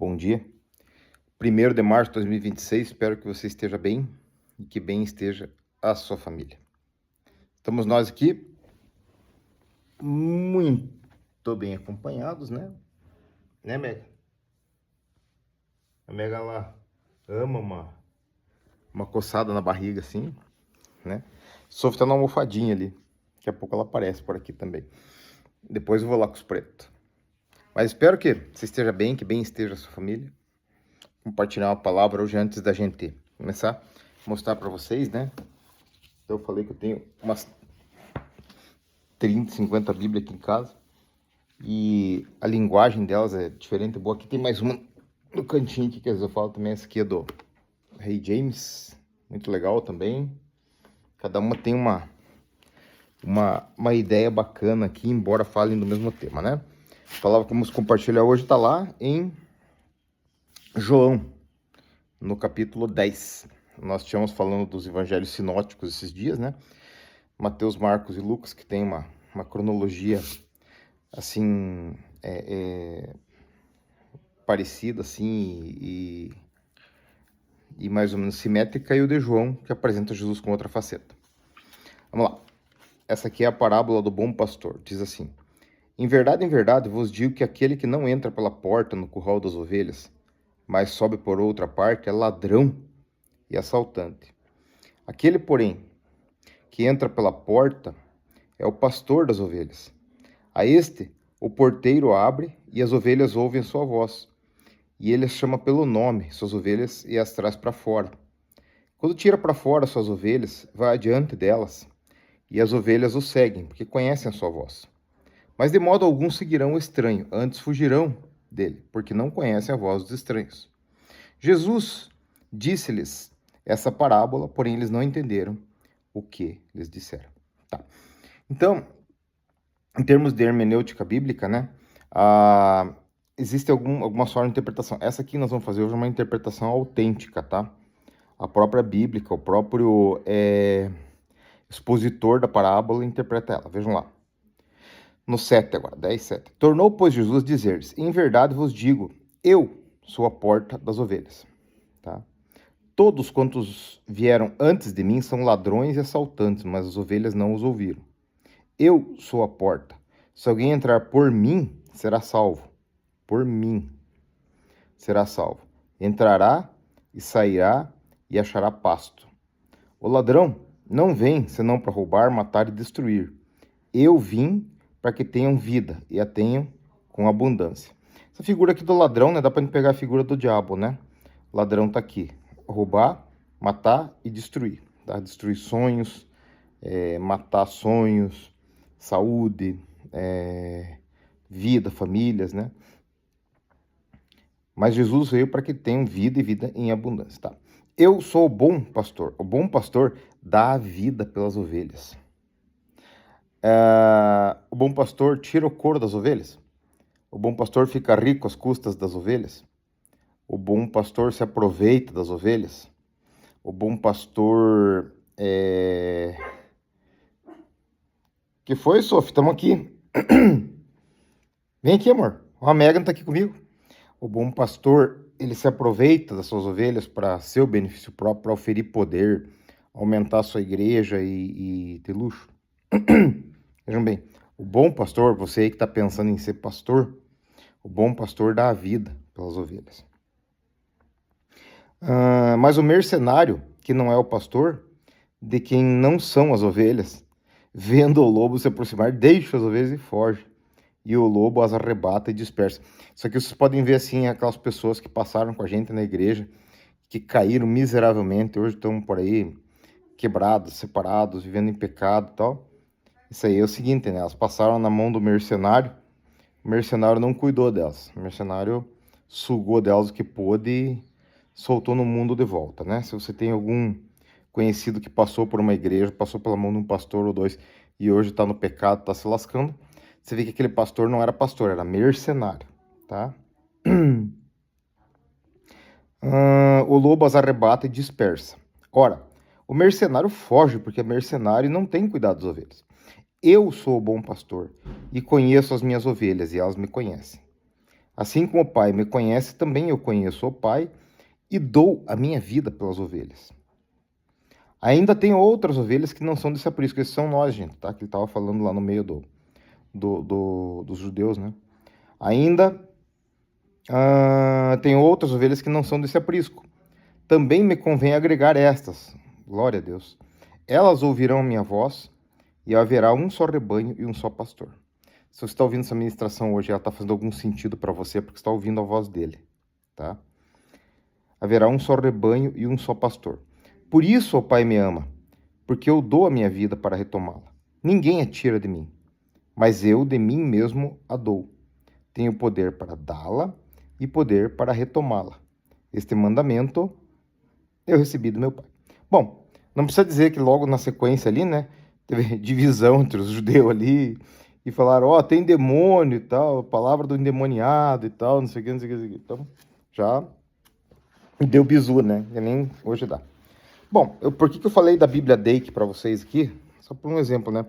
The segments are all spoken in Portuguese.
Bom dia. 1º de março de 2026, espero que você esteja bem e que bem esteja a sua família. Estamos nós aqui muito bem acompanhados, né? Né, Mega? A Mega, ela ama uma coçada na barriga, assim, né? Sofia tá numa almofadinha ali. Daqui a pouco ela aparece por aqui também. Depois eu vou lá com os pretos. Mas espero que você esteja bem, que bem esteja a sua família. Compartilhar uma palavra hoje antes da gente começar a mostrar para vocês, né? Então eu falei que eu tenho umas 30, 50 Bíblias aqui em casa. E a linguagem delas é diferente, boa. Aqui tem mais uma no cantinho aqui que às vezes eu falo também. Essa aqui é do Rei James, muito legal também. Cada uma tem uma ideia bacana aqui, embora falem do mesmo tema, né? A palavra que vamos compartilhar hoje está lá em João, no capítulo 10. Nós tínhamos falando dos evangelhos sinóticos esses dias, né? Mateus, Marcos e Lucas, que tem uma cronologia assim, parecida, assim, e mais ou menos simétrica, e o de João, que apresenta Jesus com outra faceta. Vamos lá. Essa aqui é a parábola do bom pastor. Diz assim: em verdade, vos digo que aquele que não entra pela porta no curral das ovelhas, mas sobe por outra parte, é ladrão e assaltante. Aquele, porém, que entra pela porta é o pastor das ovelhas. A este, o porteiro abre e as ovelhas ouvem sua voz. E ele as chama pelo nome, suas ovelhas, e as traz para fora. Quando tira para fora suas ovelhas, vai adiante delas, e as ovelhas o seguem, porque conhecem a sua voz. Mas de modo algum seguirão o estranho, antes fugirão dele, porque não conhecem a voz dos estranhos. Jesus disse-lhes essa parábola, porém eles não entenderam o que lhes disseram. Tá. Então, em termos de hermenêutica bíblica, né, existe algumas formas de interpretação. Essa aqui nós vamos fazer hoje uma interpretação autêntica, tá? A própria Bíblia, o próprio expositor da parábola interpreta ela. Vejam lá. No 7 agora, 10, 7. Tornou, pois, Jesus dizer-lhes: em verdade vos digo, eu sou a porta das ovelhas. Tá? Todos quantos vieram antes de mim são ladrões e assaltantes, mas as ovelhas não os ouviram. Eu sou a porta. Se alguém entrar por mim, será salvo. Por mim será salvo. Entrará e sairá e achará pasto. O ladrão não vem senão para roubar, matar e destruir. Eu vim para que tenham vida e a tenham com abundância. Essa figura aqui do ladrão, né? Dá para pegar a figura do diabo, né? O ladrão tá aqui. Roubar, matar e destruir. Tá? Destruir sonhos, matar sonhos, saúde, vida, famílias, né? Mas Jesus veio para que tenham vida e vida em abundância, tá? Eu sou o bom pastor. O bom pastor dá a vida pelas ovelhas. O bom pastor tira o couro das ovelhas. O bom pastor fica rico às custas das ovelhas. O bom pastor se aproveita das ovelhas. O bom pastor Que foi, Sophie? Estamos aqui. Vem aqui, amor. A Megan está aqui comigo. O bom pastor, ele se aproveita das suas ovelhas para seu benefício próprio, para oferir poder, aumentar a sua igreja e ter luxo. Vejam bem, o bom pastor, você aí que está pensando em ser pastor, o bom pastor dá a vida pelas ovelhas. Mas o mercenário, que não é o pastor, de quem não são as ovelhas, vendo o lobo se aproximar, deixa as ovelhas e foge. E o lobo as arrebata e dispersa. Isso aqui vocês podem ver assim, aquelas pessoas que passaram com a gente na igreja, que caíram miseravelmente, hoje estão por aí quebrados, separados, vivendo em pecado e tal. Isso aí é o seguinte, né? Elas passaram na mão do mercenário, o mercenário não cuidou delas. O mercenário sugou delas o que pôde e soltou no mundo de volta, né? Se você tem algum conhecido que passou por uma igreja, passou pela mão de um pastor ou dois e hoje está no pecado, está se lascando, você vê que aquele pastor não era pastor, era mercenário, tá? O lobo as arrebata e dispersa. Ora, o mercenário foge porque é mercenário e não tem cuidado das ovelhas. Eu sou o bom pastor e conheço as minhas ovelhas e elas me conhecem. Assim como o Pai me conhece, também eu conheço o Pai e dou a minha vida pelas ovelhas. Ainda tem outras ovelhas que não são desse aprisco, esses são nós, gente, tá? Que ele estava falando lá no meio dos judeus, né? Ainda tem outras ovelhas que não são desse aprisco. Também me convém agregar estas. Glória a Deus. Elas ouvirão a minha voz e haverá um só rebanho e um só pastor. Se você está ouvindo essa ministração hoje, ela está fazendo algum sentido para você, porque você está ouvindo a voz dele, tá? Haverá um só rebanho e um só pastor. Por isso o Pai me ama, porque eu dou a minha vida para retomá-la. Ninguém a tira de mim, mas eu de mim mesmo a dou. Tenho poder para dá-la e poder para retomá-la. Este mandamento eu recebi do meu Pai. Bom, não precisa dizer que logo na sequência ali, né, teve divisão entre os judeus ali e falaram, ó, tem demônio e tal, palavra do endemoniado e tal, não sei o que, não sei o que, não sei o que. Então, já deu bizu, né? E nem hoje dá. Bom, por que eu falei da Bíblia Dake para vocês aqui? Só por um exemplo, né?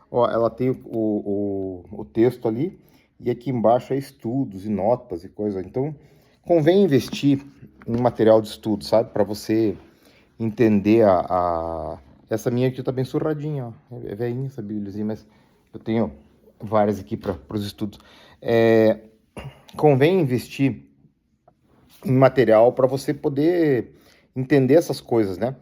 Ó, ela tem o texto ali e aqui embaixo é estudos e notas e coisa. Então, convém investir em material de estudo, sabe? Para você entender Essa minha aqui tá bem surradinha, ó. É velhinha essa Bíbliazinha, mas eu tenho várias aqui para os estudos. Convém investir em material para você poder entender essas coisas, né?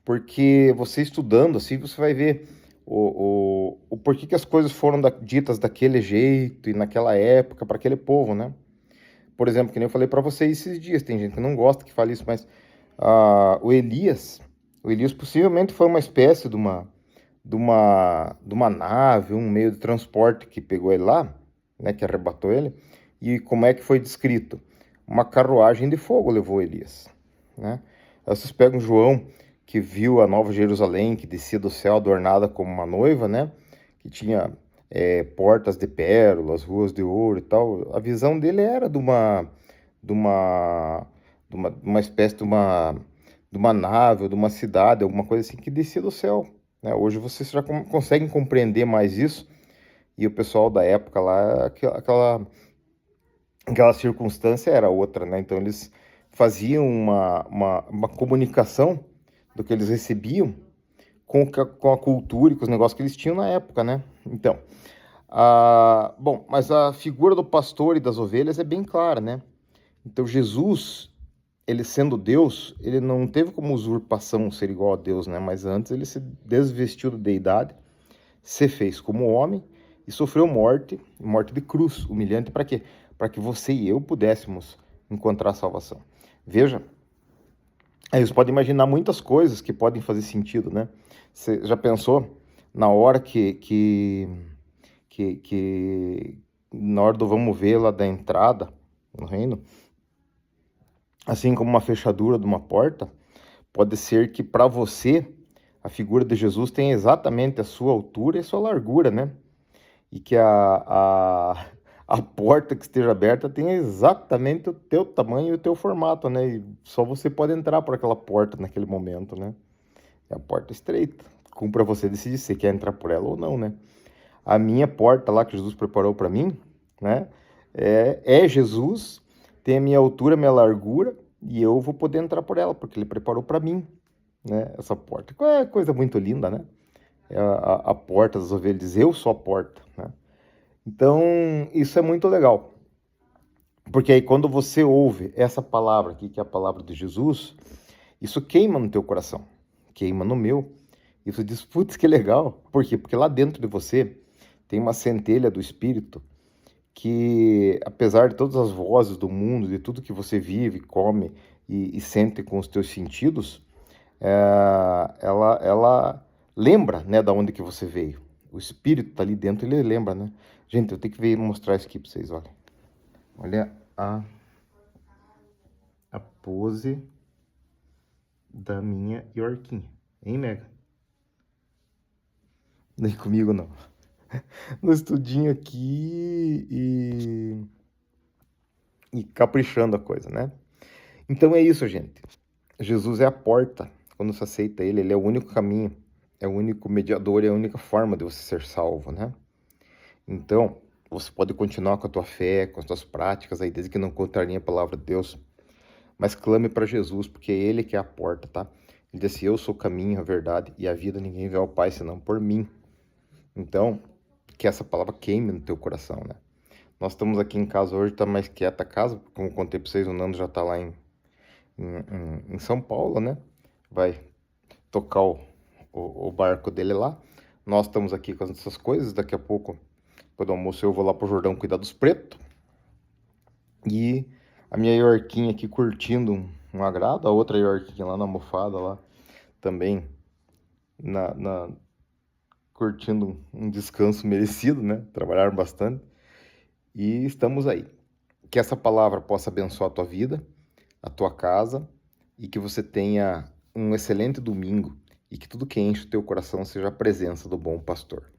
Porque você estudando assim, você vai ver o porquê que as coisas foram ditas daquele jeito e naquela época para aquele povo, né? Por exemplo, que nem eu falei para vocês esses dias, tem gente que não gosta que fale isso, mas o Elias possivelmente foi uma espécie de uma nave, um meio de transporte que pegou ele lá, né, que arrebatou ele. E como é que foi descrito? Uma carruagem de fogo levou Elias, né? Aí vocês pegam João, que viu a Nova Jerusalém, que descia do céu adornada como uma noiva, né? Que tinha portas de pérolas, ruas de ouro e tal. A visão dele era de uma espécie de uma nave, ou de uma cidade, alguma coisa assim que descia do céu, né? Hoje vocês já conseguem compreender mais isso. E o pessoal da época lá, aquela circunstância era outra, né? Então eles faziam uma comunicação do que eles recebiam com a cultura e com os negócios que eles tinham na época, né? Então, bom, mas a figura do pastor e das ovelhas é bem clara, né? Então Jesus, ele sendo Deus, ele não teve como usurpação ser igual a Deus, né? Mas antes ele se desvestiu da deidade, se fez como homem e sofreu morte de cruz, humilhante para quê? Para que você e eu pudéssemos encontrar salvação. Veja, aí você pode imaginar muitas coisas que podem fazer sentido, né? Você já pensou na hora que na hora do vamos ver lá da entrada no reino, assim como uma fechadura de uma porta, pode ser que para você a figura de Jesus tenha exatamente a sua altura e a sua largura, né? E que a porta que esteja aberta tenha exatamente o teu tamanho e o teu formato, né? E só você pode entrar por aquela porta naquele momento, né? É a porta estreita. Cumpre a você decidir se você quer entrar por ela ou não, né? A minha porta lá que Jesus preparou para mim, né? É Jesus, tem a minha altura, a minha largura, e eu vou poder entrar por ela, porque ele preparou para mim, né? Essa porta. É coisa muito linda, né? É a porta das ovelhas, diz, eu sou a porta, né? Então, isso é muito legal. Porque aí quando você ouve essa palavra aqui, que é a palavra de Jesus, isso queima no teu coração, queima no meu. E você diz, putz, que legal. Por quê? Porque lá dentro de você tem uma centelha do Espírito que, apesar de todas as vozes do mundo, de tudo que você vive, come e sente com os teus sentidos, ela lembra, né, da onde que você veio. O Espírito tá ali dentro, ele lembra, né? Gente, eu tenho que ver mostrar isso aqui para vocês, olha. Olha a pose da minha Yorkinha. Hein, Mega? Nem comigo, não. No estudinho aqui e caprichando a coisa, né? Então é isso, gente. Jesus é a porta. Quando você aceita ele, ele é o único caminho, é o único mediador, é a única forma de você ser salvo, né? Então, Você pode continuar com a tua fé, com as tuas práticas aí, desde que não contrariem a palavra de Deus. Mas clame para Jesus, porque é Ele que é a porta, tá? Ele disse, eu sou o caminho, a verdade e a vida, ninguém vê ao Pai senão por mim. Então, que essa palavra queime no teu coração, né? Nós estamos aqui em casa hoje, tá mais quieta a casa, como eu contei para vocês, o Nando já tá lá em São Paulo, né? Vai tocar o barco dele lá. Nós estamos aqui com essas coisas, daqui a pouco, depois do almoço, eu vou lá pro Jordão cuidar dos pretos. E a minha Yorquinha aqui curtindo um agrado, a outra Yorquinha lá na almofada lá, também curtindo um descanso merecido, né? Trabalharam bastante. E estamos aí. Que essa palavra possa abençoar a tua vida, a tua casa, e que você tenha um excelente domingo, e que tudo que enche o teu coração seja a presença do bom pastor.